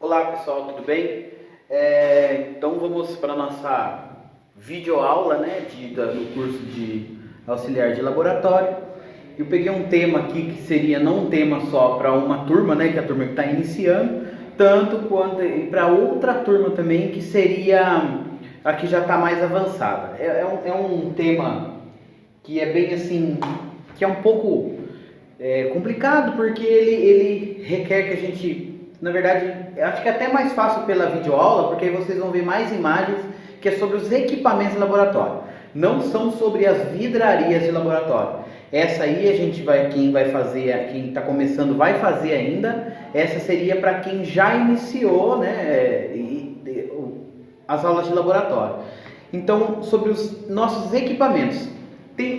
Olá pessoal, tudo bem? Então vamos para a nossa videoaula, né, do curso de auxiliar de laboratório. Eu peguei um tema aqui que seria não um tema só para uma turma, né, que é a turma que está iniciando, tanto quanto para outra turma também, que seria a que já está mais avançada. É um tema que é bem assim, que é um pouco complicado, porque ele requer que a gente, na verdade, acho que é até mais fácil pela videoaula, porque aí vocês vão ver mais imagens, que é sobre os equipamentos de laboratório. Não são sobre as vidrarias de laboratório. Essa aí a gente vai, quem está começando vai fazer ainda. Essa seria para quem já iniciou, né, as aulas de laboratório. Então, sobre os nossos equipamentos.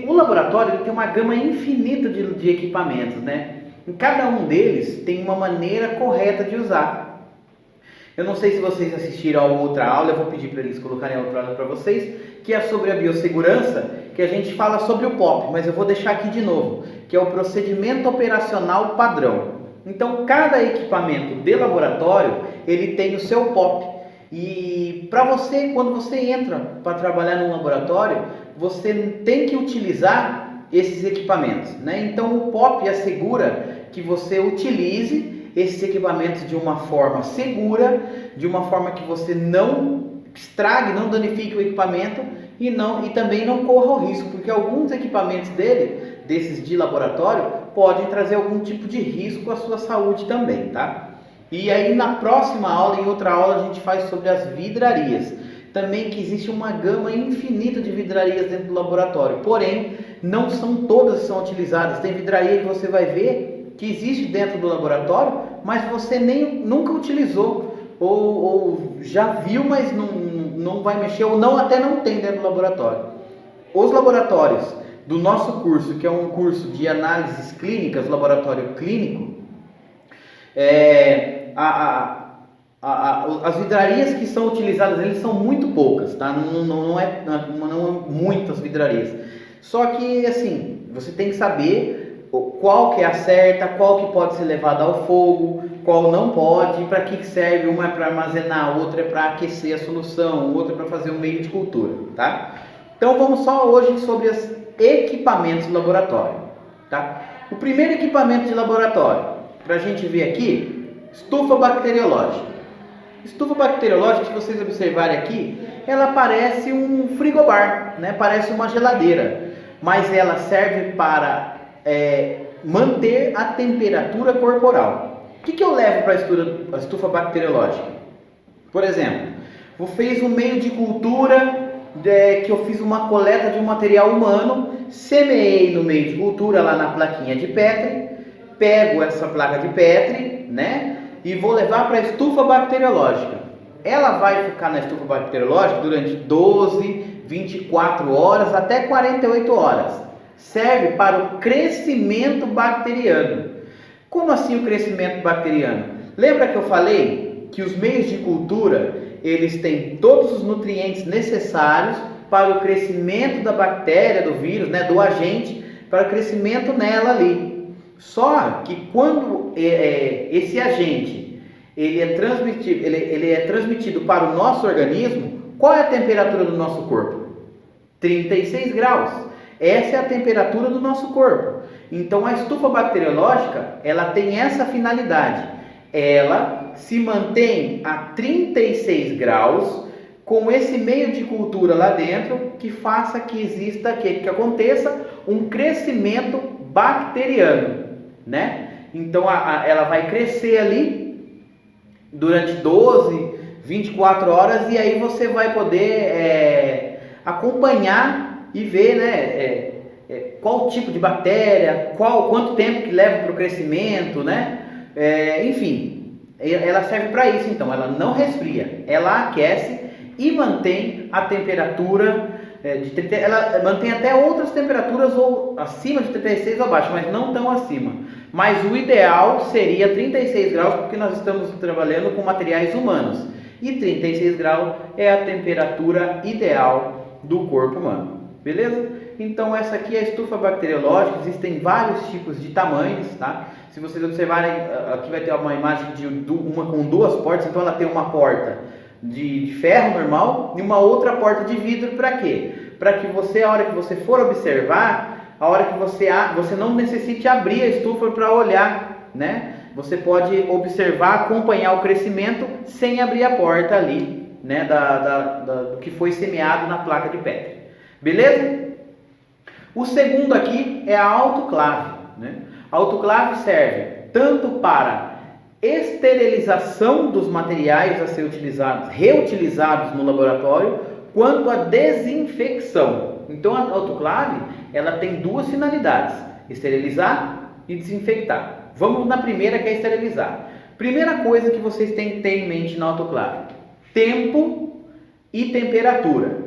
O laboratório ele tem uma gama infinita de equipamentos, né? Em cada um deles tem uma maneira correta de usar. Eu não sei se vocês assistiram a outra aula, eu vou pedir para eles colocarem a outra aula para vocês, que é sobre a biossegurança, que a gente fala sobre o POP, mas eu vou deixar aqui de novo, que é o procedimento operacional padrão. Então, cada equipamento de laboratório, ele tem o seu POP. E para você, quando você entra para trabalhar no laboratório, você tem que utilizar esses equipamentos, né? Então o POP assegura que você utilize esses equipamentos de uma forma segura, de uma forma que você não estrague, não danifique o equipamento e também não corra o risco, porque alguns equipamentos desses de laboratório, podem trazer algum tipo de risco à sua saúde também, tá? E aí na próxima aula, em outra aula, a gente faz sobre as vidrarias. Também que existe uma gama infinita de vidrarias dentro do laboratório. Porém, não são todas que são utilizadas. Tem vidraria que você vai ver que existe dentro do laboratório, mas você nunca utilizou. Ou já viu, mas não vai mexer, ou até não tem dentro do laboratório. Os laboratórios do nosso curso, que é um curso de análises clínicas, laboratório clínico, as vidrarias que são utilizadas eles são muito poucas, tá? Não é muitas vidrarias. Só que assim, você tem que saber qual que é a certa, qual que pode ser levada ao fogo, qual não pode, para que serve. Uma é para armazenar, outra é para aquecer a solução, outra é para fazer um meio de cultura, tá? Então vamos só hoje sobre os equipamentos de laboratório, tá? O primeiro equipamento de laboratório, para a gente ver aqui, estufa bacteriológica. Estufa bacteriológica, se vocês observarem aqui, ela parece um frigobar, né? Parece uma geladeira, mas ela serve para manter a temperatura corporal. O que eu levo para a estufa bacteriológica? Por exemplo, eu fiz um meio de cultura, que eu fiz uma coleta de um material humano, semeei no meio de cultura lá na plaquinha de Petri, pego essa placa de Petri, né? E vou levar para a estufa bacteriológica. Ela vai ficar na estufa bacteriológica durante 12, 24 horas até 48 horas. Serve para o crescimento bacteriano. Como assim o crescimento bacteriano? Lembra que eu falei que os meios de cultura, eles têm todos os nutrientes necessários para o crescimento da bactéria, do vírus, né, do agente, para o crescimento nela ali. Só que quando esse agente ele é transmitido para o nosso organismo, qual é a temperatura do nosso corpo? 36 graus. Essa é a temperatura do nosso corpo. Então a estufa bacteriológica, ela tem essa finalidade. Ela se mantém a 36 graus com esse meio de cultura lá dentro que faça que exista, que aconteça um crescimento bacteriano, né? Então ela vai crescer ali durante 12, 24 horas e aí você vai poder acompanhar e ver, né, qual tipo de bactéria, quanto tempo que leva para o crescimento, né? Enfim, ela serve para isso. Então ela não resfria, ela aquece e mantém a temperatura ela mantém até outras temperaturas ou acima de 36 ou abaixo, mas não tão acima. Mas o ideal seria 36 graus, porque nós estamos trabalhando com materiais humanos. E 36 graus é a temperatura ideal do corpo humano. Beleza? Então essa aqui é a estufa bacteriológica, existem vários tipos de tamanhos, tá? Se vocês observarem, aqui vai ter uma imagem de uma com duas portas, então ela tem uma porta de ferro normal e uma outra porta de vidro. Para quê? Para que você, a hora que você for observar, a hora que você não necessite abrir a estufa para olhar, né? Você pode observar, acompanhar o crescimento sem abrir a porta ali, né? Do que foi semeado na placa de Petri. Beleza? O segundo aqui é a autoclave, né? A autoclave serve tanto para esterilização dos materiais a ser reutilizados no laboratório, quanto a desinfecção. Então a autoclave, ela tem duas finalidades: esterilizar e desinfectar. Vamos na primeira, que é esterilizar. Primeira coisa que vocês têm que ter em mente na autoclave: tempo e temperatura.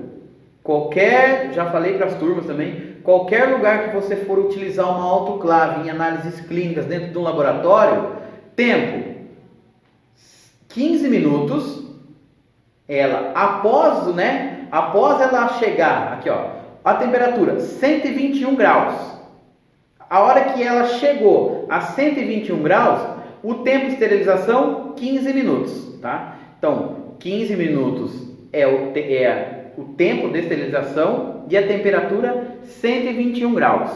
Já falei para as turmas também, qualquer lugar que você for utilizar uma autoclave em análises clínicas dentro de um laboratório, tempo 15 minutos, após ela chegar, aqui ó, a temperatura 121 graus, a hora que ela chegou a 121 graus, o tempo de esterilização 15 minutos, tá? Então, 15 minutos é o tempo de esterilização e a temperatura 121 graus,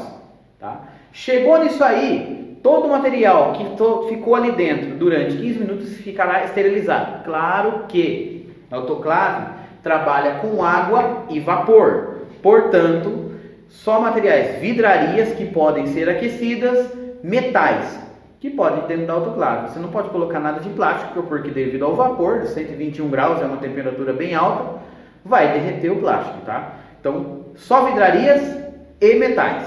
tá? Chegou nisso aí, todo o material que ficou ali dentro durante 15 minutos ficará esterilizado. Claro que a autoclave trabalha com água e vapor, portanto, só materiais, vidrarias que podem ser aquecidas, metais que podem ir dentro da autoclave. Você não pode colocar nada de plástico, porque devido ao vapor, 121 graus é uma temperatura bem alta, vai derreter o plástico, tá? Então, só vidrarias e metais.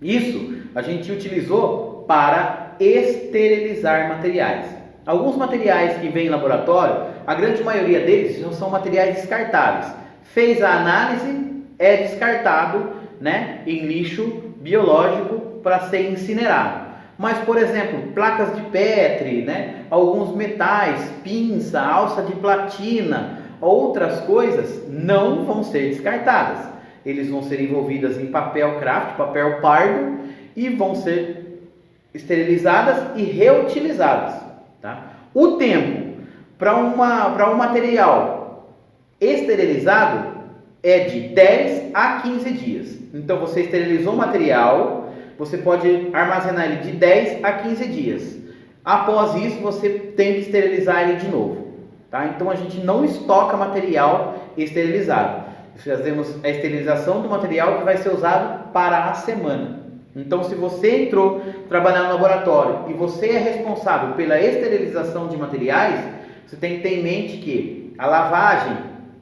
Isso a gente utilizou para esterilizar materiais. Alguns materiais que vêm em laboratório, a grande maioria deles não são materiais descartáveis. Fez a análise, é descartado, né, em lixo biológico para ser incinerado. Mas, por exemplo, placas de Petri, né, alguns metais, pinça, alça de platina, outras coisas não vão ser descartadas. Eles vão ser envolvidas em papel craft, papel pardo, e vão ser esterilizadas e reutilizadas, tá? O tempo para um material esterilizado é de 10 a 15 dias. Então você esterilizou o material, você pode armazenar ele de 10 a 15 dias. Após isso, você tem que esterilizar ele de novo, tá? Então a gente não estoca material esterilizado. Fazemos a esterilização do material que vai ser usado para a semana. Então, se você entrou trabalhar no laboratório e você é responsável pela esterilização de materiais, você tem que ter em mente que a lavagem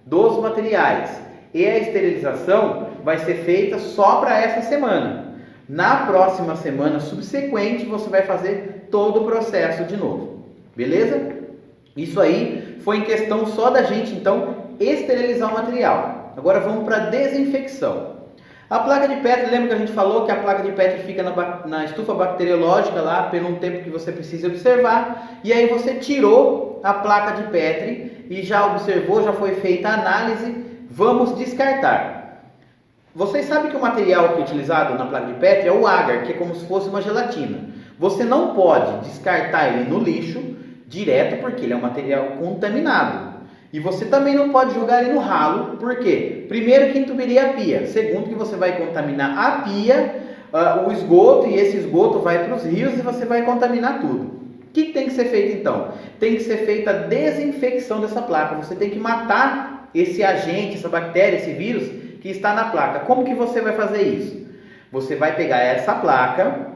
dos materiais e a esterilização vai ser feita só para essa semana. Na próxima semana subsequente, você vai fazer todo o processo de novo. Beleza? Isso aí foi em questão só da gente, então, esterilizar o material. Agora vamos para a desinfecção. A placa de Petri, lembra que a gente falou que a placa de Petri fica na estufa bacteriológica lá por um tempo que você precisa observar, e aí você tirou a placa de Petri e já observou, já foi feita a análise, vamos descartar. Vocês sabem que o material que é utilizado na placa de Petri é o agar, que é como se fosse uma gelatina. Você não pode descartar ele no lixo direto, porque ele é um material contaminado. E você também não pode jogar ele no ralo, por quê? Primeiro, que entupiria a pia. Segundo, que você vai contaminar a pia, o esgoto, e esse esgoto vai para os rios e você vai contaminar tudo. O que tem que ser feito então? Tem que ser feita a desinfecção dessa placa. Você tem que matar esse agente, essa bactéria, esse vírus que está na placa. Como que você vai fazer isso? Você vai pegar essa placa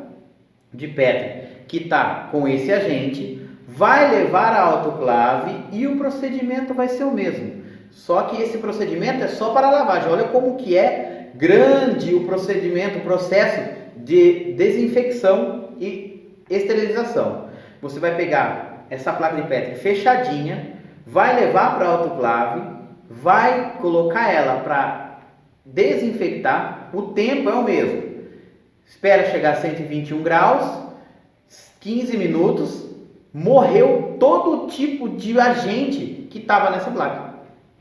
de Petri que está com esse agente, vai levar à autoclave e o procedimento vai ser o mesmo. Só que esse procedimento é só para a lavagem. Olha como que é grande o procedimento, o processo de desinfecção e esterilização. Você vai pegar essa placa de Petri fechadinha, vai levar para a autoclave, vai colocar ela para desinfectar. O tempo é o mesmo. Espera chegar a 121 graus, 15 minutos, morreu todo tipo de agente que estava nessa placa.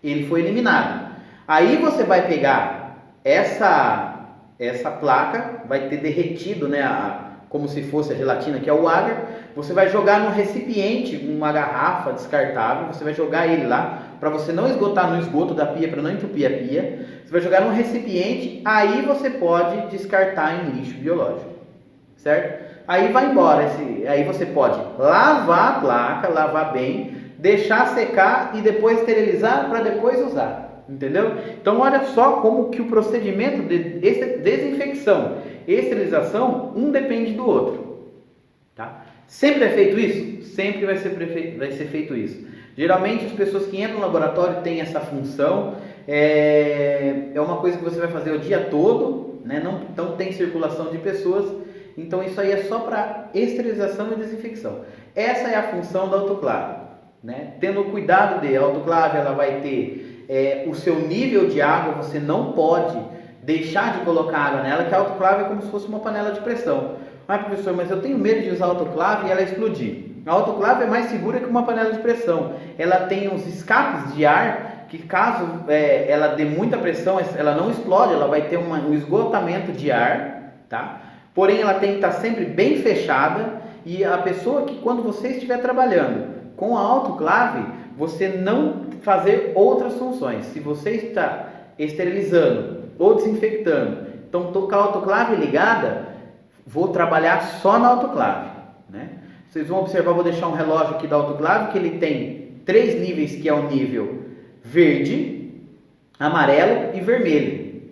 Ele foi eliminado. Aí você vai pegar essa essa placa vai ter derretido, né, como se fosse a gelatina, que é o agar. Você vai jogar num recipiente, uma garrafa descartável, você vai jogar ele lá, para você não esgotar no esgoto da pia, para não entupir a pia. Você vai jogar num recipiente, aí você pode descartar em lixo biológico, certo? Aí vai embora, aí você pode lavar a placa, lavar bem, deixar secar e depois esterilizar para depois usar, entendeu? Então olha só como que o procedimento de desinfecção e esterilização, um depende do outro, tá? Sempre é feito isso? Sempre vai ser feito isso. Geralmente as pessoas que entram no laboratório têm essa função, é uma coisa que você vai fazer o dia todo, né? Não tem circulação de pessoas, então isso aí é só para esterilização e desinfecção. Essa é a função da autoclave, né? Tendo cuidado a autoclave, ela vai ter o seu nível de água, você não pode deixar de colocar água nela, que a autoclave é como se fosse uma panela de pressão. Ah, professor, mas eu tenho medo de usar a autoclave e ela explodir. A autoclave é mais segura que uma panela de pressão. Ela tem uns escapes de ar que, caso ela dê muita pressão, ela não explode, ela vai ter um esgotamento de ar, tá? Porém, ela tem que estar sempre bem fechada, e a pessoa que, quando você estiver trabalhando com a autoclave, você não fazer outras funções. Se você está esterilizando ou desinfectando, então estou com a autoclave ligada, vou trabalhar só na autoclave, né? Vocês vão observar, vou deixar um relógio aqui da autoclave, que ele tem 3 níveis, que é o nível verde, amarelo e vermelho,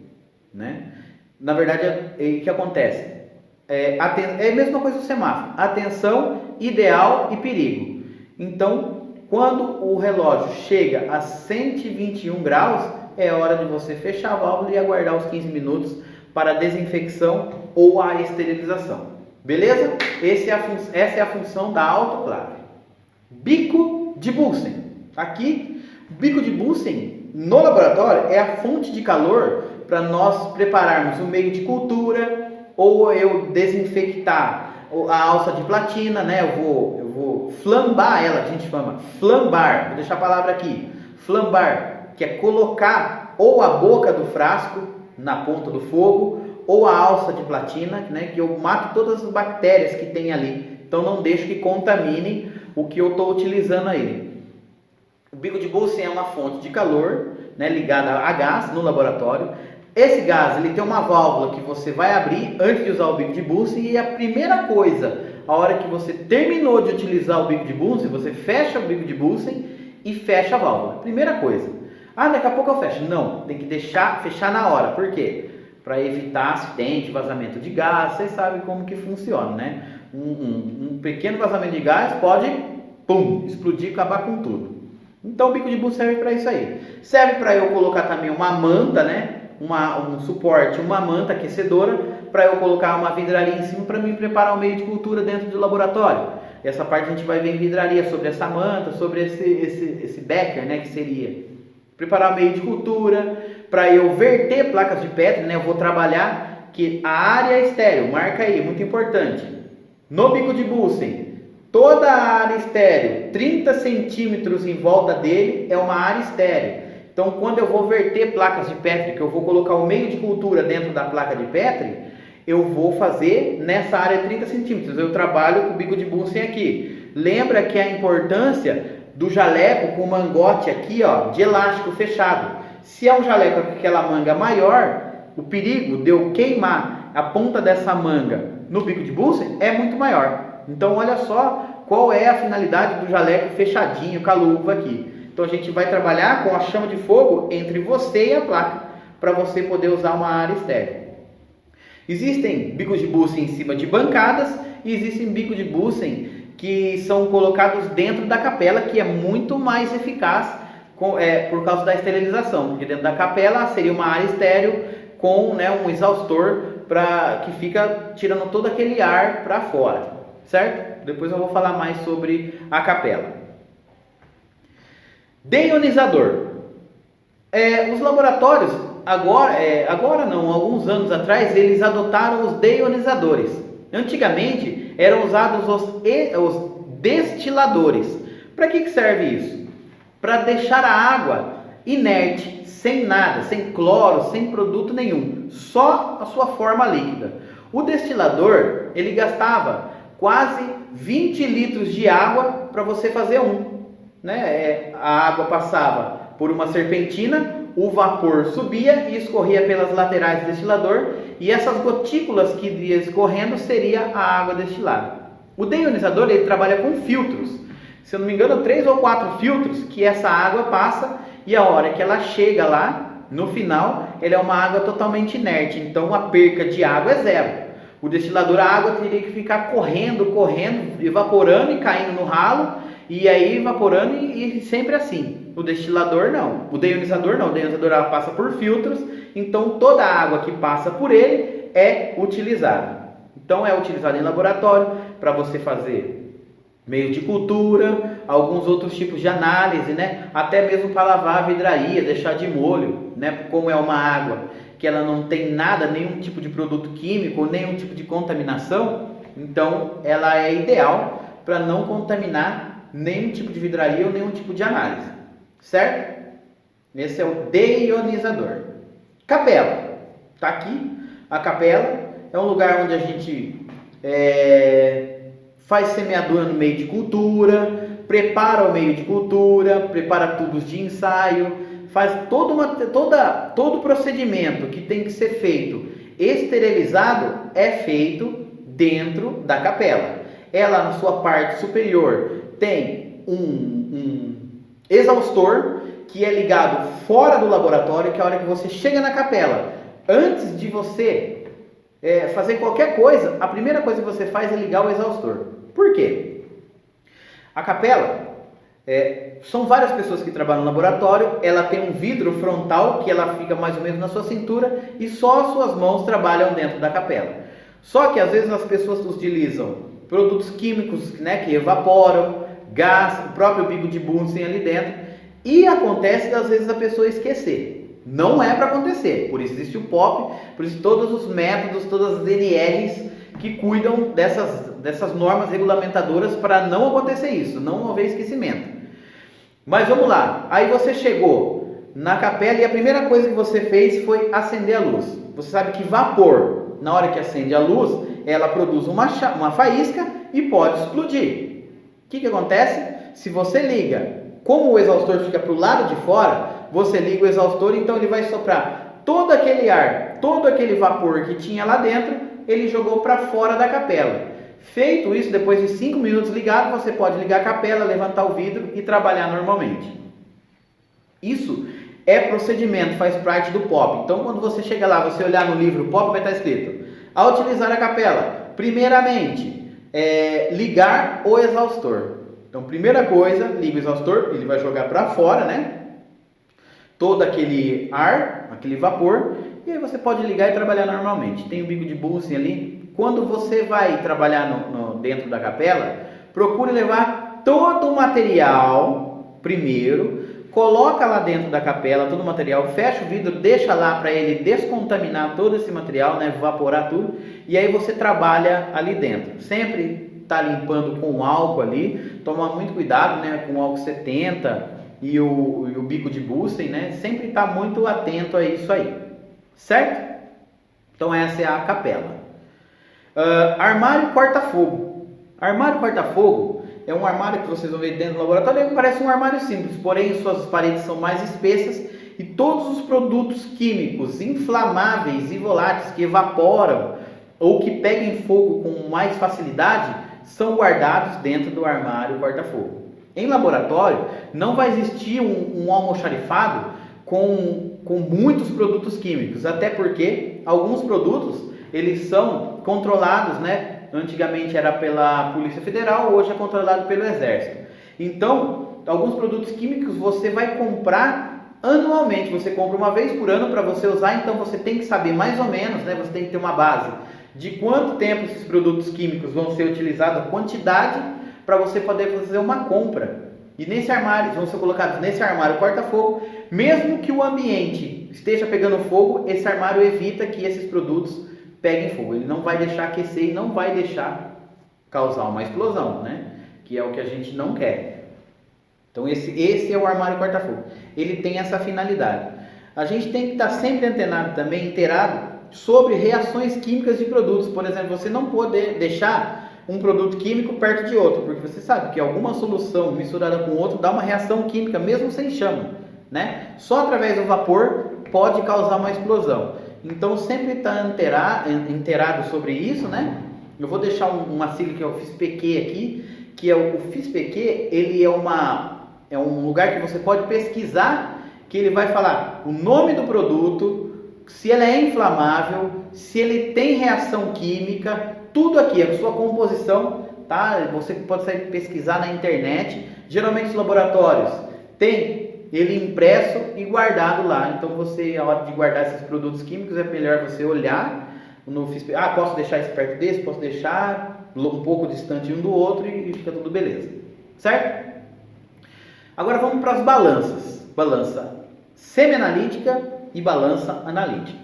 né? Na verdade, o que acontece? É a mesma coisa do semáforo, atenção, ideal e perigo. Então, quando o relógio chega a 121 graus, é hora de você fechar a válvula e aguardar os 15 minutos para a desinfecção ou a esterilização. Beleza? Essa é a função da autoclave. Bico de Bunsen. Aqui, bico de Bunsen no laboratório é a fonte de calor para nós prepararmos o meio de cultura, ou eu desinfectar a alça de platina, né? Eu vou flambar ela, a gente chama flambar, vou deixar a palavra aqui, flambar, que é colocar ou a boca do frasco na ponta do fogo, ou a alça de platina, né? Que eu mato todas as bactérias que tem ali, então não deixo que contamine o que eu estou utilizando aí. O bico de Bunsen é uma fonte de calor, né, ligada a gás no laboratório. Esse gás, ele tem uma válvula que você vai abrir antes de usar o bico de Bunsen, e a primeira coisa, a hora que você terminou de utilizar o bico de Bunsen, você fecha o bico de Bunsen e fecha a válvula. Primeira coisa. Ah, daqui a pouco eu fecho. Não, tem que fechar na hora. Por quê? Para evitar acidente, vazamento de gás. Vocês sabem como que funciona, né? Um pequeno vazamento de gás pode, explodir e acabar com tudo. Então o bico de Bunsen serve para isso aí. Serve para eu colocar também uma manta, né? Um suporte, uma manta aquecedora, para eu colocar uma vidraria em cima para me preparar o meio de cultura dentro do laboratório. Essa parte a gente vai ver em vidraria, sobre essa manta, sobre esse becker, né, que seria preparar o meio de cultura, para eu verter placas de Petri, né? Eu vou trabalhar que a área é estéreo, marca aí, muito importante. No bico de Bunsen, toda a área estéreo, 30 centímetros em volta dele é uma área estéreo. Então, quando eu vou verter placas de Petri, que eu vou colocar o meio de cultura dentro da placa de Petri, eu vou fazer nessa área 30 centímetros. Eu trabalho com o bico de Bunsen aqui. Lembra que a importância do jaleco com mangote aqui, ó, de elástico fechado. Se é um jaleco com aquela manga maior, o perigo de eu queimar a ponta dessa manga no bico de Bunsen é muito maior. Então, olha só qual é a finalidade do jaleco fechadinho com a luva aqui. Então a gente vai trabalhar com a chama de fogo entre você e a placa, para você poder usar uma área estéreo. Existem bicos de Bunsen em cima de bancadas, e existem bicos de Bunsen que são colocados dentro da capela, que é muito mais eficaz por causa da esterilização, porque dentro da capela seria uma área estéreo com, né, um exaustor que fica tirando todo aquele ar para fora, certo? Depois eu vou falar mais sobre a capela. Deionizador. Os laboratórios, agora não, alguns anos atrás, eles adotaram os deionizadores. Antigamente eram usados os destiladores. Para que serve isso? Para deixar a água inerte, sem nada, sem cloro, sem produto nenhum, só a sua forma líquida. O destilador, ele gastava quase 20 litros de água para você fazer né? A água passava por uma serpentina, o vapor subia e escorria pelas laterais do destilador, e essas gotículas que iam escorrendo seria a água destilada. O deionizador, ele trabalha com filtros, se eu não me engano 3 ou 4 filtros que essa água passa, e a hora que ela chega lá, no final, ela é uma água totalmente inerte, então a perca de água é zero. O destilador, a água teria que ficar correndo, evaporando e caindo no ralo, e aí evaporando e sempre assim. O destilador não, o deionizador não, o deionizador ela passa por filtros, então toda a água que passa por ele é utilizada. Então é utilizado em laboratório para você fazer meio de cultura, alguns outros tipos de análise, né? Até mesmo para lavar a vidraria, deixar de molho, né? Como é uma água que ela não tem nada, nenhum tipo de produto químico, nenhum tipo de contaminação, então ela é ideal para não contaminar nenhum tipo de vidraria ou nenhum tipo de análise, certo? Esse é o deionizador. Capela, tá aqui. A capela é um lugar onde a gente faz semeadura no meio de cultura, prepara o meio de cultura, prepara tubos de ensaio, faz todo o procedimento que tem que ser feito esterilizado é feito dentro da capela. Ela, na sua parte superior, tem um exaustor que é ligado fora do laboratório, que é a hora que você chega na capela, antes de você fazer qualquer coisa, a primeira coisa que você faz é ligar o exaustor. Por quê? A capela, são várias pessoas que trabalham no laboratório, ela tem um vidro frontal que ela fica mais ou menos na sua cintura e só as suas mãos trabalham dentro da capela. Só que às vezes as pessoas utilizam produtos químicos, né, que evaporam, gás, o próprio bico de Bunsen ali dentro, e acontece às vezes a pessoa esquecer. Não é para acontecer, por isso existe o POP, por isso todos os métodos, todas as NRs que cuidam dessas normas regulamentadoras para não acontecer isso, não haver esquecimento. Mas vamos lá, aí você chegou na capela e a primeira coisa que você fez foi acender a luz. Você sabe que vapor, na hora que acende a luz, ela produz uma faísca e pode explodir. O que acontece? Se você liga, como o exaustor fica para o lado de fora, você liga o exaustor, então ele vai soprar todo aquele ar, todo aquele vapor que tinha lá dentro, ele jogou para fora da capela. Feito isso, depois de 5 minutos ligado, você pode ligar a capela, levantar o vidro e trabalhar normalmente. Isso é procedimento, faz parte do POP. Então, quando você chega lá, você olhar no livro POP, vai estar escrito: ao utilizar a capela, primeiramente, ligar o exaustor. Então, primeira coisa, liga o exaustor, ele vai jogar para fora, né? Todo aquele ar, aquele vapor, e aí você pode ligar e trabalhar normalmente. Tem o bico de Bunsen ali. Quando você vai trabalhar dentro da capela, procure levar todo o material primeiro, coloca lá dentro da capela todo o material, fecha o vidro, deixa lá para ele descontaminar todo esse material, né, evaporar tudo, e aí você trabalha ali dentro. Sempre tá limpando com álcool ali, toma muito cuidado, né, com o álcool 70 e o bico de Bunsen, né, sempre tá muito atento a isso aí, certo? Então essa é a capela. Armário corta-fogo. Armário corta-fogo é um armário que vocês vão ver dentro do laboratório, ele parece um armário simples, porém suas paredes são mais espessas e todos os produtos químicos inflamáveis e voláteis que evaporam ou que pegam fogo com mais facilidade são guardados dentro do armário corta-fogo. Em laboratório não vai existir um almoxarifado com muitos produtos químicos, até porque alguns produtos eles são controlados, né? Antigamente era pela Polícia Federal, hoje é controlado pelo Exército. Então, alguns produtos químicos você vai comprar anualmente, você compra uma vez por ano para você usar, então você tem que saber mais ou menos, né? Você tem que ter uma base de quanto tempo esses produtos químicos vão ser utilizados, a quantidade, para você poder fazer uma compra. E nesse armário, vão ser colocados nesse armário corta-fogo, mesmo que o ambiente esteja pegando fogo, esse armário evita que esses produtos peguem fogo. Ele não vai deixar aquecer e não vai deixar causar uma explosão, né? Que é o que a gente não quer. Então esse é o armário corta-fogo. Ele tem essa finalidade. A gente tem que estar sempre antenado também, inteirado sobre reações químicas de produtos. Por exemplo, você não pode deixar um produto químico perto de outro, porque você sabe que alguma solução misturada com outro dá uma reação química, mesmo sem chama, né? Só através do vapor pode causar uma explosão. Então sempre está inteirado sobre isso, né? Eu vou deixar uma sigla que é o FISPQ aqui, que é o FISPQ, ele é um lugar que você pode pesquisar, que ele vai falar o nome do produto, se ele é inflamável, se ele tem reação química, tudo aqui, a sua composição, tá? Você pode sair pesquisar na internet. Geralmente os laboratórios têm ele impresso e guardado lá. Então você, a hora de guardar esses produtos químicos, é melhor você olhar no FISPQ. Ah, posso deixar esse perto desse, posso deixar um pouco distante um do outro e fica tudo beleza, certo? Agora vamos para as balanças. Balança semi-analítica e balança analítica.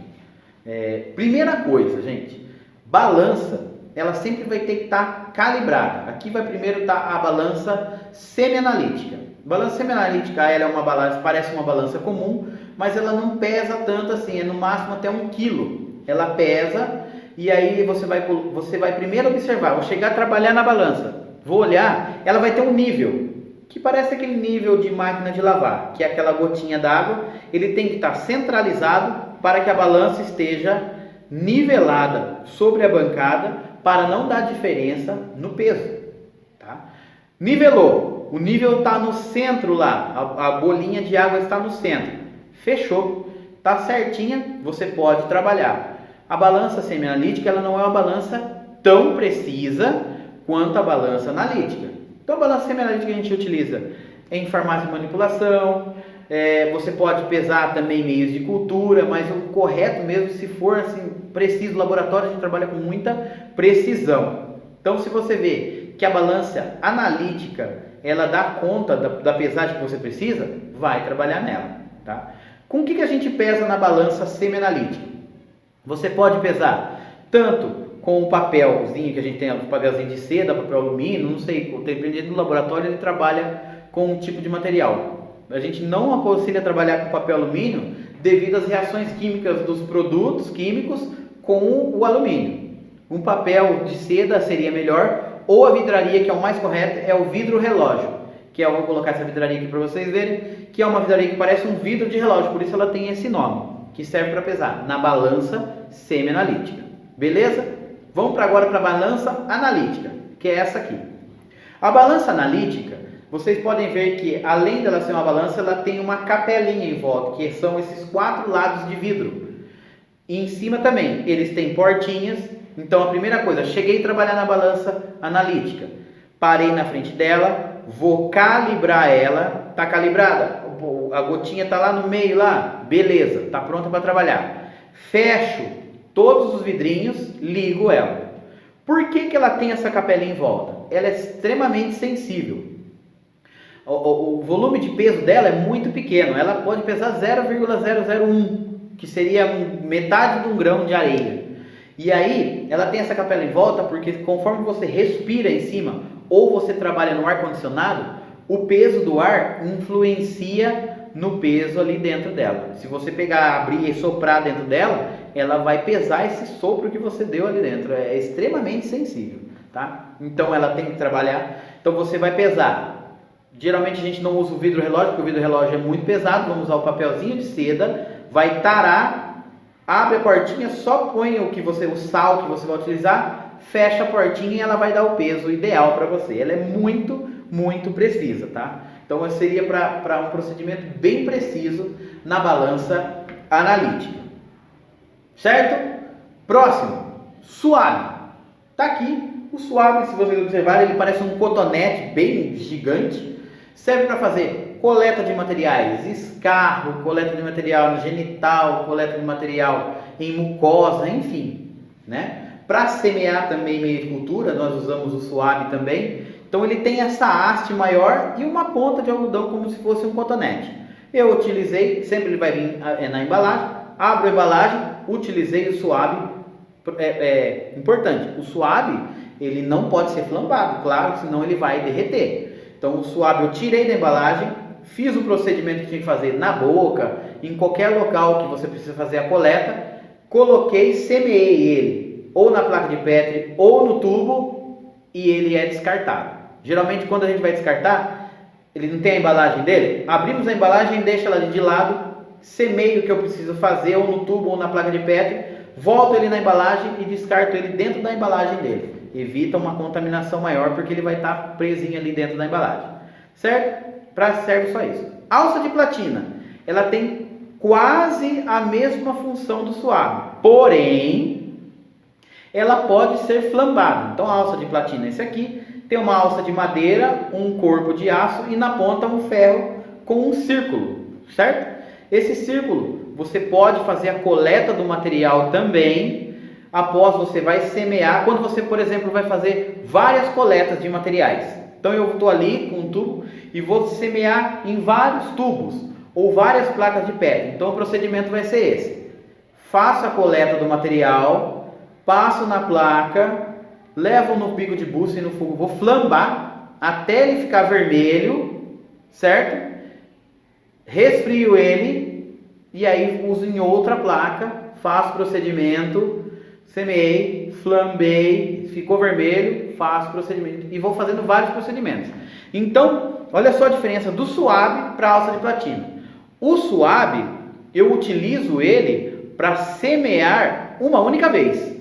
Primeira coisa, gente, balança, ela sempre vai ter que estar calibrada. Aqui vai primeiro estar a balança semi-analítica. Balança semi-analítica, ela é uma balança, parece uma balança comum, mas ela não pesa tanto assim, é no máximo até 1 quilo. Ela pesa e aí você vai primeiro observar, vou chegar a trabalhar na balança, vou olhar, ela vai ter um nível, que parece aquele nível de máquina de lavar, que é aquela gotinha d'água. Ele tem que estar centralizado para que a balança esteja nivelada sobre a bancada para não dar diferença no peso, tá? Nivelou, o nível está no centro lá, a bolinha de água está no centro, fechou, está certinha, você pode trabalhar. A balança semi-analítica, ela não é uma balança tão precisa quanto a balança analítica. Então a balança semi-analítica que a gente utiliza em farmácia de manipulação, você pode pesar também meios de cultura, mas o correto mesmo, se for assim, preciso, laboratório, a gente trabalha com muita precisão. Então se você vê que a balança analítica, ela dá conta da pesagem que você precisa, vai trabalhar nela, tá? Com o que a gente pesa na balança semi-analítica? Você pode pesar tanto com o papelzinho que a gente tem, o papelzinho de seda, papel alumínio, não sei, dependendo do laboratório ele trabalha com um tipo de material. A gente não aconselha trabalhar com papel alumínio devido às reações químicas dos produtos químicos com o alumínio. Um papel de seda seria melhor, ou a vidraria, que é o mais correto, é o vidro relógio, que eu vou colocar essa vidraria aqui para vocês verem, que é uma vidraria que parece um vidro de relógio, por isso ela tem esse nome, que serve para pesar na balança semi-analítica. Beleza? Vamos agora para a balança analítica, que é essa aqui. A balança analítica, vocês podem ver que além dela ser uma balança, ela tem uma capelinha em volta, que são esses 4 lados de vidro. E em cima também, eles têm portinhas. Então a primeira coisa, cheguei a trabalhar na balança analítica, parei na frente dela, vou calibrar ela, tá calibrada, a gotinha tá lá no meio lá, beleza, tá pronta para trabalhar. Fecho todos os vidrinhos, ligo ela. Por que ela tem essa capelinha em volta? Ela é extremamente sensível. O volume de peso dela é muito pequeno, ela pode pesar 0,001, que seria metade de um grão de areia. E aí, ela tem essa capela em volta porque conforme você respira em cima ou você trabalha no ar-condicionado, o peso do ar influencia no peso ali dentro dela. Se você pegar, abrir e soprar dentro dela, ela vai pesar esse sopro que você deu ali dentro. É extremamente sensível, tá? Então ela tem que trabalhar. Então você vai pesar. Geralmente a gente não usa o vidro relógio, porque o vidro relógio é muito pesado. Vamos usar o papelzinho de seda, vai tarar, abre a portinha, só põe o sal que você vai utilizar, fecha a portinha e ela vai dar o peso ideal para você. Ela é muito, muito precisa, tá? Então seria para um procedimento bem preciso na balança analítica. Certo? Próximo, suave. Tá aqui o suave, se vocês observarem, ele parece um cotonete bem gigante. Serve para fazer coleta de materiais, escarro, coleta de material genital, coleta de material em mucosa, enfim, né? Para semear também meio de cultura, nós usamos o suave também. Então ele tem essa haste maior e uma ponta de algodão como se fosse um cotonete. Eu utilizei, sempre ele vai vir na embalagem, abro a embalagem, utilizei o suave. Importante, o suave ele não pode ser flambado, claro, senão ele vai derreter. Então o suave eu tirei da embalagem, fiz o procedimento que tinha que fazer na boca, em qualquer local que você precisa fazer a coleta, coloquei, semeei ele ou na placa de Petri ou no tubo e ele é descartado. Geralmente quando a gente vai descartar, ele não tem a embalagem dele, abrimos a embalagem, deixa ela de lado, semeio o que eu preciso fazer ou no tubo ou na placa de Petri, volto ele na embalagem e descarto ele dentro da embalagem dele. Evita uma contaminação maior porque ele vai estar presinho ali dentro da embalagem, certo? Serve só isso. Alça de platina, ela tem quase a mesma função do suave, porém ela pode ser flambada. Então a alça de platina é esse aqui, tem uma alça de madeira, um corpo de aço e na ponta um ferro com um círculo, certo? Esse círculo você pode fazer a coleta do material também. Após você vai semear, quando você, por exemplo, vai fazer várias coletas de materiais. Então eu estou ali com um tubo e vou semear em vários tubos ou várias placas de Petri. Então o procedimento vai ser esse: faço a coleta do material, passo na placa, levo no bico de buço e no fogo, vou flambar até ele ficar vermelho, certo? Resfrio ele e aí uso em outra placa, faço o procedimento, semeei, flambei, ficou vermelho, faço procedimento e vou fazendo vários procedimentos. Então, olha só a diferença do suave para a alça de platina. O suave, eu utilizo ele para semear uma única vez.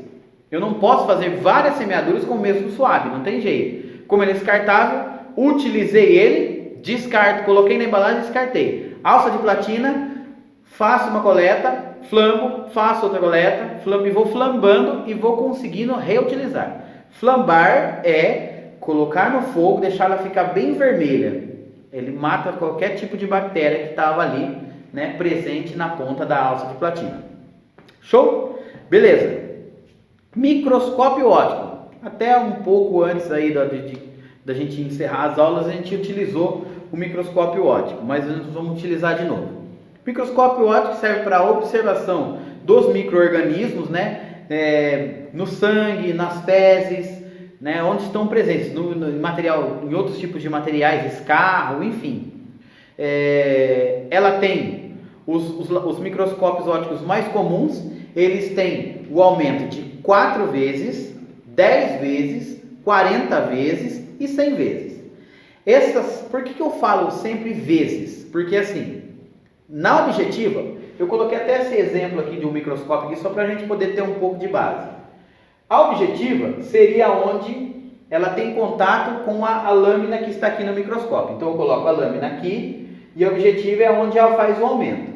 Eu não posso fazer várias semeaduras com o mesmo suave, não tem jeito. Como ele é descartável, utilizei ele, descarto, coloquei na embalagem e descartei. Alça de platina, faço uma coleta, flambo, faço outra coleta, flambo e vou flambando e vou conseguindo reutilizar. Flambar é colocar no fogo, deixar ela ficar bem vermelha. Ele mata qualquer tipo de bactéria que estava ali, né, presente na ponta da alça de platina. Show? Beleza. Microscópio óptico. Até um pouco antes aí da gente encerrar as aulas, a gente utilizou o microscópio óptico, mas nós vamos utilizar de novo. Microscópio óptico serve para a observação dos micro-organismos, né? No sangue, nas fezes, né? Onde estão presentes, no material, em outros tipos de materiais, escarro, enfim. Ela tem os microscópios ópticos mais comuns, eles têm o aumento de 4 vezes, 10 vezes, 40 vezes e 100 vezes. Por que eu falo sempre vezes? Porque assim, na objetiva, eu coloquei até esse exemplo aqui de um microscópio aqui, só para a gente poder ter um pouco de base. A objetiva seria onde ela tem contato com a lâmina que está aqui no microscópio. Então eu coloco a lâmina aqui e a objetiva é onde ela faz o aumento.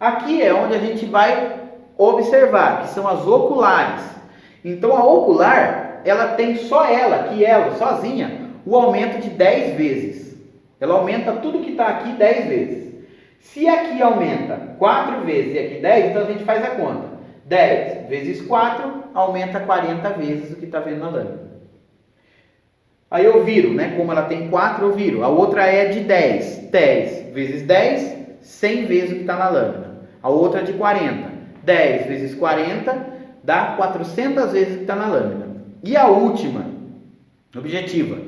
Aqui é onde a gente vai observar, que são as oculares. Então a ocular, ela tem só ela, sozinha, o aumento de 10 vezes. Ela aumenta tudo que está aqui 10 vezes. Se aqui aumenta 4 vezes e aqui 10, então a gente faz a conta. 10 vezes 4 aumenta 40 vezes o que está vendo na lâmina. Aí eu viro, né? Como ela tem 4, eu viro. A outra é de 10. 10 vezes 10, 100 vezes o que está na lâmina. A outra é de 40. 10 vezes 40 dá 400 vezes o que está na lâmina. E a última, objetiva,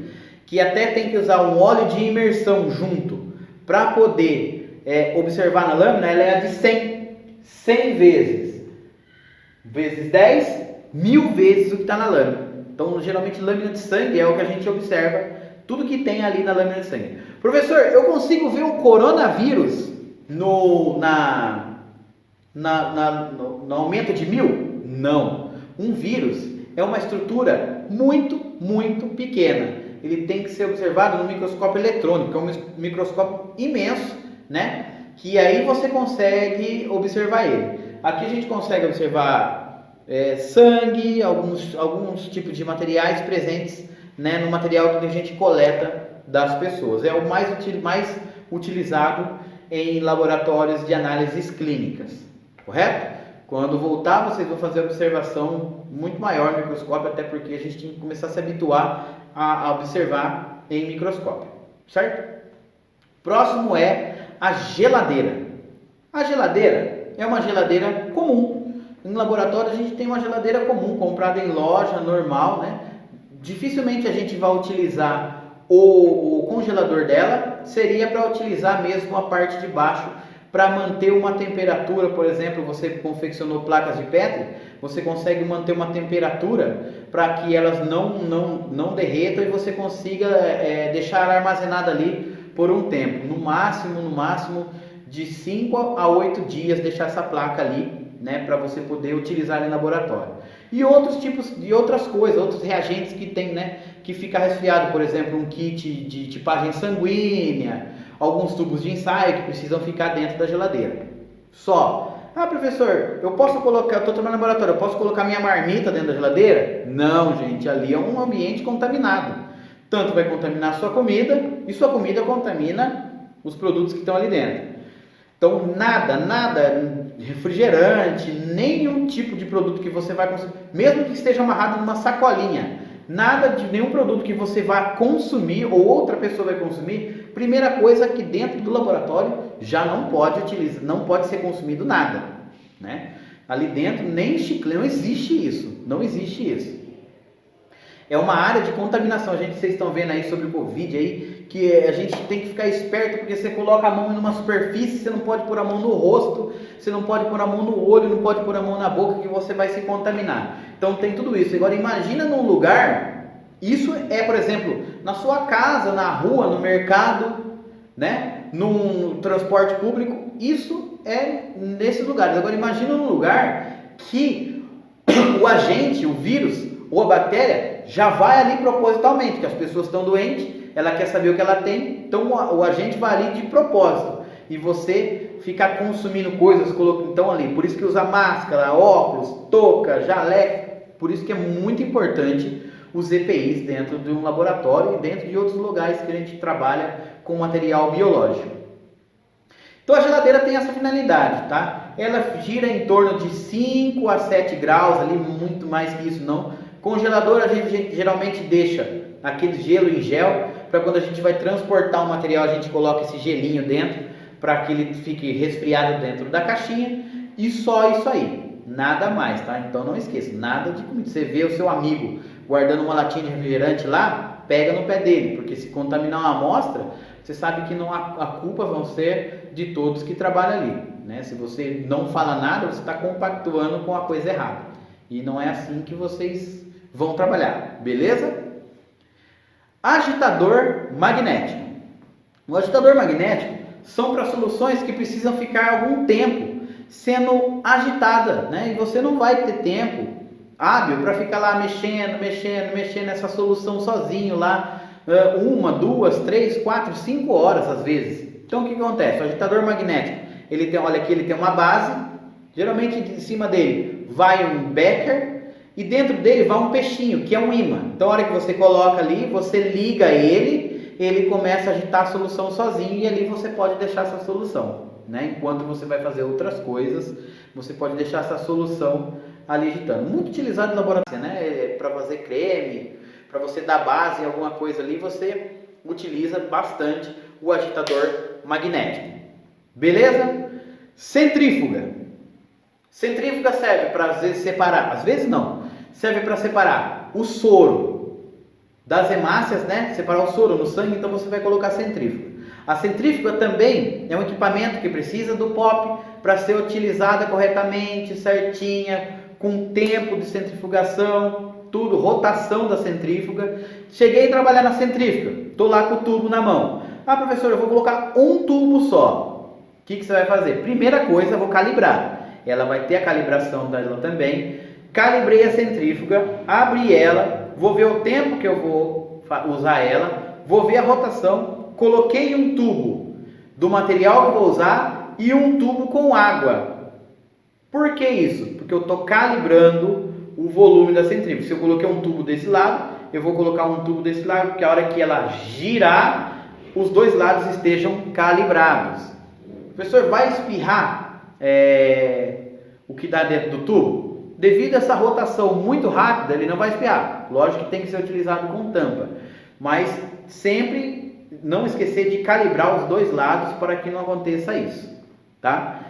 que até tem que usar um óleo de imersão junto para poder observar na lâmina, ela é a de 100. 100 vezes. Vezes 10, 1000 vezes o que está na lâmina. Então, geralmente, lâmina de sangue é o que a gente observa, tudo que tem ali na lâmina de sangue. Professor, eu consigo ver o coronavírus no aumento de 1000? Não. Um vírus é uma estrutura muito, muito pequena. Ele tem que ser observado no microscópio eletrônico, que é um microscópio imenso, né? Que aí você consegue observar ele. Aqui a gente consegue observar sangue, alguns tipos de materiais presentes, né, no material que a gente coleta das pessoas. É o mais utilizado em laboratórios de análises clínicas, correto? Quando voltar, vocês vão fazer observação muito maior no microscópio, até porque a gente tem que começar a se habituar a observar em microscópio, certo? Próximo é a geladeira. A geladeira é uma geladeira comum. Em laboratório a gente tem uma geladeira comum, comprada em loja, normal, né? Dificilmente a gente vai utilizar O congelador dela seria para utilizar mesmo a parte de baixo para manter uma temperatura. Por exemplo, você confeccionou placas de Petri, você consegue manter uma temperatura para que elas não derretam e você consiga deixar armazenada ali por um tempo, no máximo de 5 a 8 dias, deixar essa placa ali, né, para você poder utilizar em laboratório. E outros tipos de outras coisas, outros reagentes que tem, né, que fica resfriado, por exemplo, um kit de tipagem sanguínea, alguns tubos de ensaio que precisam ficar dentro da geladeira. Só. Ah, professor, eu estou trabalhando no laboratório, eu posso colocar minha marmita dentro da geladeira? Não, gente, ali é um ambiente contaminado. Tanto vai contaminar a sua comida e sua comida contamina os produtos que estão ali dentro. Então, nada, refrigerante, nenhum tipo de produto que você vai consumir, mesmo que esteja amarrado numa sacolinha, nada de nenhum produto que você vai consumir ou outra pessoa vai consumir, primeira coisa que dentro do laboratório já não pode utilizar, não pode ser consumido nada, né? Ali dentro nem chiclete, não existe isso. É uma área de contaminação. Vocês estão vendo aí sobre o Covid aí, que a gente tem que ficar esperto, porque você coloca a mão em uma superfície, você não pode pôr a mão no rosto, você não pode pôr a mão no olho, não pode pôr a mão na boca, que você vai se contaminar. Então tem tudo isso. Agora imagina num lugar, isso é, por exemplo, na sua casa, na rua, no mercado, né, num transporte público, isso é nesses lugares. Agora imagina num lugar que o agente, o vírus ou a bactéria já vai ali propositalmente, que as pessoas estão doentes, ela quer saber o que ela tem, então o agente vai ali de propósito, e você ficar consumindo coisas, então ali, por isso que usa máscara, óculos, touca, jaleco, por isso que é muito importante os EPIs dentro de um laboratório e dentro de outros lugares que a gente trabalha com material biológico. Então a geladeira tem essa finalidade, tá? Ela gira em torno de 5 a 7 graus, ali, muito mais que isso não. Congelador a gente geralmente deixa aquele gelo em gel, para quando a gente vai transportar o material a gente coloca esse gelinho dentro, para que ele fique resfriado dentro da caixinha, e só isso aí, nada mais, tá? Então não esqueça, nada de comida. Você vê o seu amigo guardando uma latinha de refrigerante lá, pega no pé dele, porque se contaminar uma amostra, você sabe que não, a culpa vão ser de todos que trabalham ali, né? Se você não fala nada, você está compactuando com a coisa errada, e não é assim que vocês vão trabalhar, beleza? Agitador magnético. O agitador magnético são para soluções que precisam ficar algum tempo sendo agitada, né? E você não vai ter tempo hábil para ficar lá mexendo nessa solução sozinho lá, 1, 2, 3, 4, 5 horas às vezes. Então o que acontece? O agitador magnético, ele tem, olha aqui, ele tem uma base, geralmente em cima dele vai um becker, e dentro dele vai um peixinho, que é um ímã. Então, a hora que você coloca ali, você liga ele começa a agitar a solução sozinho, e ali você pode deixar essa solução, né? Enquanto você vai fazer outras coisas, você pode deixar essa solução ali agitando. Muito utilizado em laboratório, né? Para fazer creme, para você dar base em alguma coisa ali, você utiliza bastante o agitador magnético. Beleza? Centrífuga. Centrífuga serve para, às vezes, separar, às vezes não, serve para separar o soro das hemácias, né? Separar o soro no sangue, então você vai colocar a centrífuga. A centrífuga também é um equipamento que precisa do POP para ser utilizada corretamente, certinha, com tempo de centrifugação, tudo, rotação da centrífuga. Cheguei a trabalhar na centrífuga, estou lá com o tubo na mão. Ah, professor, eu vou colocar um tubo só. O que você vai fazer? Primeira coisa, eu vou calibrar. Ela vai ter a calibração dela também. Calibrei a centrífuga, abri ela, vou ver o tempo que eu vou usar ela, vou ver a rotação, coloquei um tubo do material que eu vou usar e um tubo com água. Por que isso? Porque eu estou calibrando o volume da centrífuga. Se eu coloquei um tubo desse lado, eu vou colocar um tubo desse lado, porque a hora que ela girar, os dois lados estejam calibrados. O professor vai espirrar o que dá dentro do tubo? Devido a essa rotação muito rápida, ele não vai espirrar. Lógico que tem que ser utilizado com tampa, mas sempre não esquecer de calibrar os dois lados para que não aconteça isso, tá?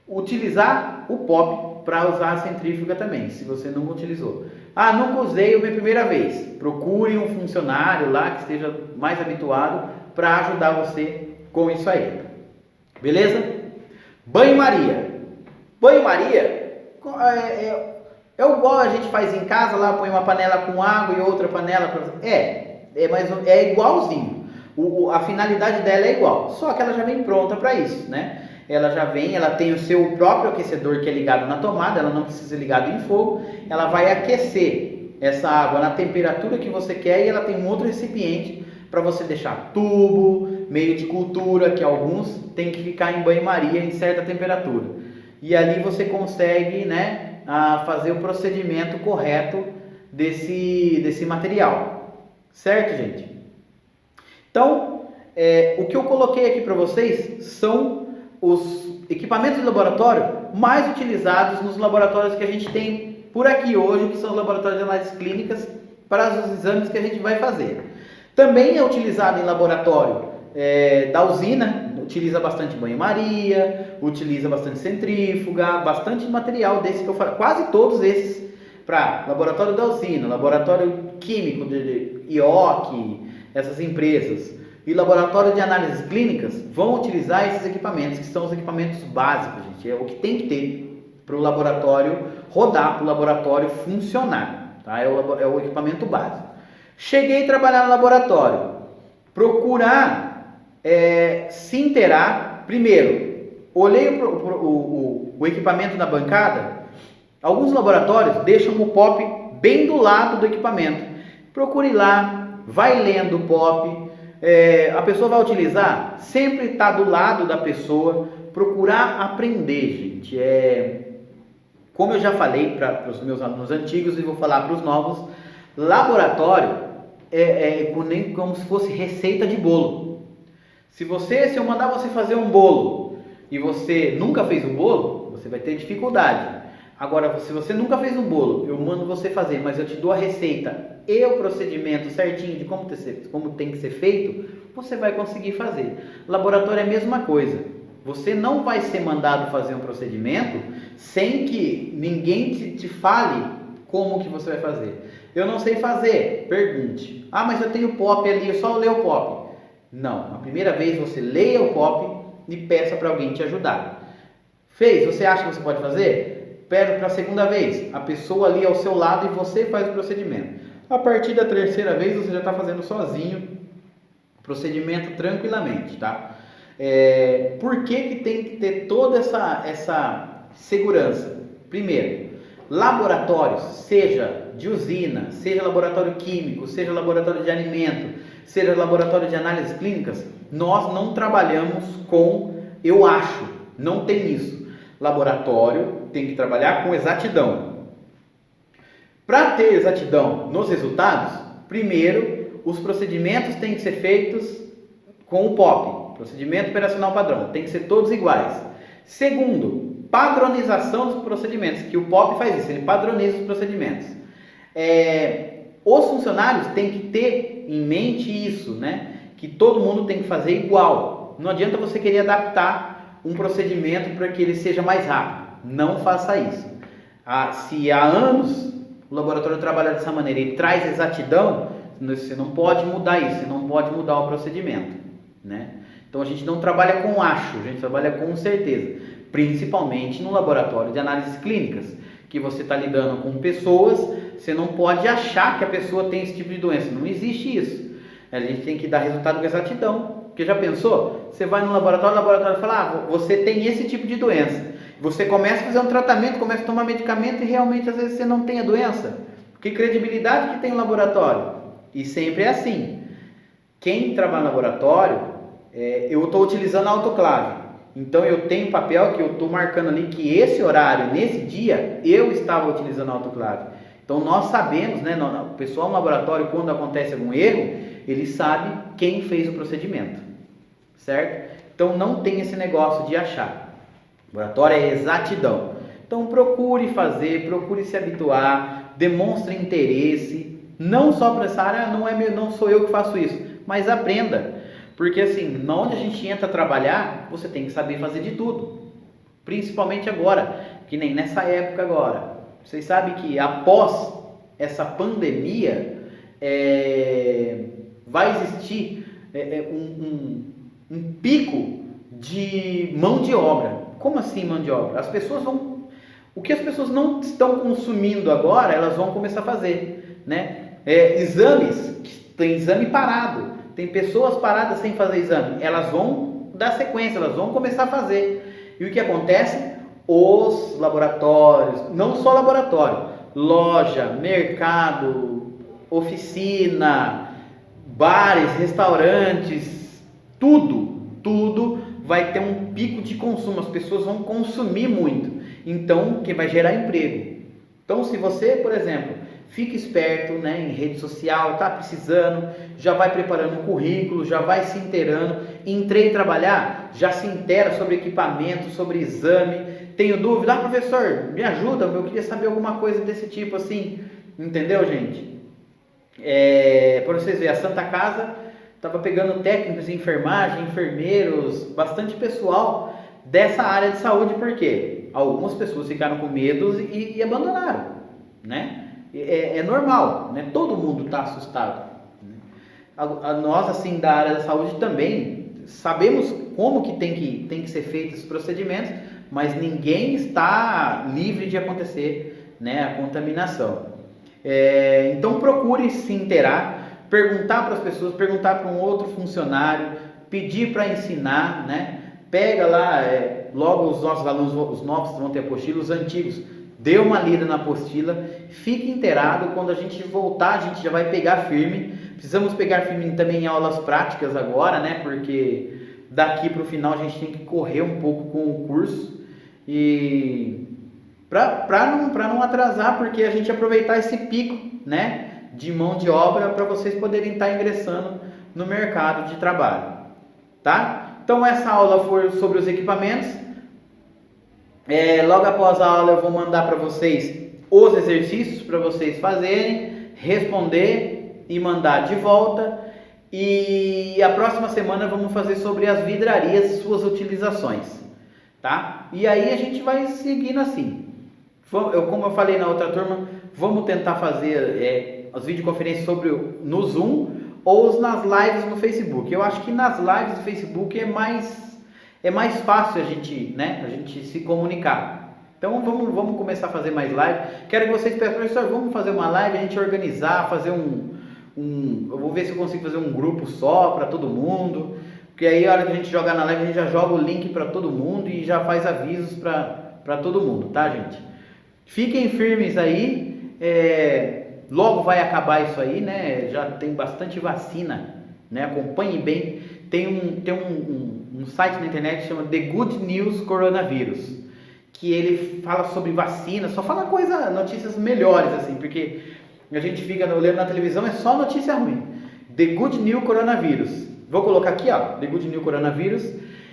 Utilizar o POP para usar a centrífuga também, se você não utilizou. Ah, nunca usei, é a minha primeira vez. Procure um funcionário lá que esteja mais habituado para ajudar você com isso aí. Beleza? Banho-maria. Banho-maria é igual a gente faz em casa, lá põe uma panela com água e outra panela para... É igualzinho. A finalidade dela é igual, só que ela já vem pronta para isso, né? Ela tem o seu próprio aquecedor que é ligado na tomada, ela não precisa ser ligado em fogo, ela vai aquecer essa água na temperatura que você quer e ela tem um outro recipiente para você deixar tubo, meio de cultura, que alguns tem que ficar em banho-maria em certa temperatura. E ali você consegue, né, fazer o procedimento correto desse material. Certo, gente? Então, o que eu coloquei aqui para vocês são os equipamentos de laboratório mais utilizados nos laboratórios que a gente tem por aqui hoje, que são os laboratórios de análises clínicas para os exames que a gente vai fazer. Também é utilizado em laboratório da usina, utiliza bastante banho-maria, utiliza bastante centrífuga, bastante material desse que eu falei, quase todos esses para laboratório da usina, laboratório químico de IOC, essas empresas, e laboratório de análises clínicas vão utilizar esses equipamentos, que são os equipamentos básicos, gente, é o que tem que ter para o laboratório rodar, para o laboratório funcionar, tá? É o equipamento básico. Cheguei a trabalhar no laboratório, procurar se inteirar, primeiro, olhei o equipamento na bancada, alguns laboratórios deixam o POP bem do lado do equipamento, procure lá, vai lendo o POP, a pessoa vai utilizar, sempre está do lado da pessoa, procurar aprender, gente. Como eu já falei para os meus alunos antigos e vou falar para os novos, laboratório nem como se fosse receita de bolo. Se eu mandar você fazer um bolo e você nunca fez um bolo, você vai ter dificuldade. Agora, se você nunca fez um bolo, eu mando você fazer, mas eu te dou a receita e o procedimento certinho de como tem que ser feito, você vai conseguir fazer. Laboratório é a mesma coisa. Você não vai ser mandado fazer um procedimento sem que ninguém te fale como que você vai fazer. Eu não sei fazer, pergunte. Ah, mas eu tenho POP ali, eu só leio o POP. Não, a primeira vez você leia o POP e peça para alguém te ajudar. Fez? Você acha que você pode fazer? Pede para a segunda vez, a pessoa ali ao seu lado e você faz o procedimento. A partir da terceira vez você já está fazendo sozinho o procedimento tranquilamente, tá? Por que tem que ter toda essa segurança? Primeiro, laboratórios, seja de usina, seja laboratório químico, seja laboratório de alimento, seja laboratório de análises clínicas, nós não trabalhamos eu acho, não tem isso. Laboratório tem que trabalhar com exatidão. Para ter exatidão nos resultados, primeiro, os procedimentos têm que ser feitos com o POP, procedimento operacional padrão, tem que ser todos iguais. Segundo, padronização dos procedimentos, que o POP faz isso, ele padroniza os procedimentos. Os funcionários têm que ter em mente isso, né? Que todo mundo tem que fazer igual. Não adianta você querer adaptar um procedimento para que ele seja mais rápido. Não faça isso. Se há anos o laboratório trabalha dessa maneira e traz exatidão, você não pode mudar isso, você não pode mudar o procedimento, né? Então a gente não trabalha com acho, a gente trabalha com certeza, principalmente no laboratório de análises clínicas, que você está lidando com pessoas, você não pode achar que a pessoa tem esse tipo de doença, não existe isso. A gente tem que dar resultado com exatidão. Porque já pensou? Você vai no laboratório, o laboratório fala, você tem esse tipo de doença. Você começa a fazer um tratamento, começa a tomar medicamento e realmente às vezes você não tem a doença. Que credibilidade que tem o laboratório? E sempre é assim. Quem trabalha no laboratório, eu estou utilizando a autoclave. Então eu tenho um papel que eu estou marcando ali que esse horário, nesse dia, eu estava utilizando a autoclave. Então nós sabemos, né, o pessoal no laboratório, quando acontece algum erro, ele sabe quem fez o procedimento, certo? Então não tem esse negócio de achar. O laboratório é exatidão. Então procure fazer, procure se habituar, demonstre interesse, não só para essa área, não sou eu que faço isso, mas aprenda. Porque assim, onde a gente entra a trabalhar, você tem que saber fazer de tudo. Principalmente agora, que nem nessa época agora. Vocês sabem que após essa pandemia, vai existir um pico de mão de obra. Como assim mão de obra? O que as pessoas não estão consumindo agora, elas vão começar a fazer, né? Exames, tem exame parado, tem pessoas paradas sem fazer exame, elas vão dar sequência, elas vão começar a fazer. E o que acontece? Os laboratórios, não só laboratório, loja, mercado, oficina, bares, restaurantes, tudo vai ter um pico de consumo, as pessoas vão consumir muito, então que vai gerar emprego. Então se você, por exemplo, fica esperto, né, em rede social, tá precisando, já vai preparando um currículo, já vai se inteirando, entrei trabalhar, já se inteira sobre equipamento, sobre exame, tenho dúvida, professor, me ajuda, eu queria saber alguma coisa desse tipo assim, entendeu, gente? Para vocês verem, a Santa Casa estava pegando técnicos de enfermagem, enfermeiros, bastante pessoal dessa área de saúde, porque algumas pessoas ficaram com medo e abandonaram, né? É normal, né? Todo mundo está assustado. Nós, assim, da área da saúde também sabemos como que tem que ser feitos os procedimentos, mas ninguém está livre de acontecer, né, a contaminação. Então procure se inteirar, perguntar para as pessoas, perguntar para um outro funcionário, pedir para ensinar, né? Pega lá, logo os nossos alunos, os novos vão ter apostila, os antigos, dê uma lida na apostila, fique inteirado, quando a gente voltar a gente já vai pegar firme, precisamos pegar firme também em aulas práticas agora, né? Porque daqui para o final a gente tem que correr um pouco com o curso, e para não atrasar, porque a gente aproveitar esse pico, né, de mão de obra para vocês poderem estar ingressando no mercado de trabalho, tá? Então essa aula foi sobre os equipamentos. Logo após a aula eu vou mandar para vocês os exercícios para vocês fazerem, responder e mandar de volta. E a próxima semana vamos fazer sobre as vidrarias e suas utilizações, tá? E aí a gente vai seguindo assim. Como eu falei na outra turma, vamos tentar fazer as videoconferências no Zoom ou nas lives no Facebook. Eu acho que nas lives do Facebook é mais fácil a gente se comunicar. Então vamos começar a fazer mais live. Quero que vocês peçam, professor, vamos fazer uma live, a gente organizar, fazer eu vou ver se eu consigo fazer um grupo só para todo mundo, porque aí a hora que a gente jogar na live, a gente já joga o link para todo mundo e já faz avisos para todo mundo, tá, gente? Fiquem firmes aí, logo vai acabar isso aí, né? Já tem bastante vacina, né? Acompanhe bem. Tem um site na internet que chama The Good News Coronavírus, que ele fala sobre vacina, só fala notícias melhores, assim, porque a gente fica olhando na televisão, é só notícia ruim. The Good News Coronavírus. Vou colocar aqui, ó, The Good News Coronavírus.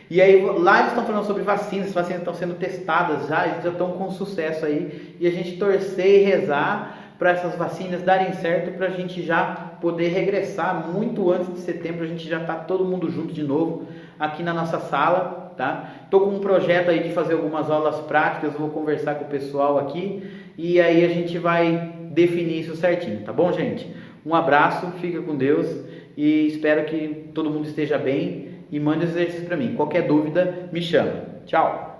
E aí lá eles estão falando sobre vacinas, as vacinas estão sendo testadas já estão com sucesso aí. E a gente torcer e rezar para essas vacinas darem certo, para a gente já poder regressar muito antes de setembro, a gente já tá todo mundo junto de novo aqui na nossa sala, tá? Tô com um projeto aí de fazer algumas aulas práticas, vou conversar com o pessoal aqui e aí a gente vai definir isso certinho, tá bom, gente? Um abraço, fica com Deus e espero que todo mundo esteja bem e mande os exercícios para mim. Qualquer dúvida, me chama. Tchau!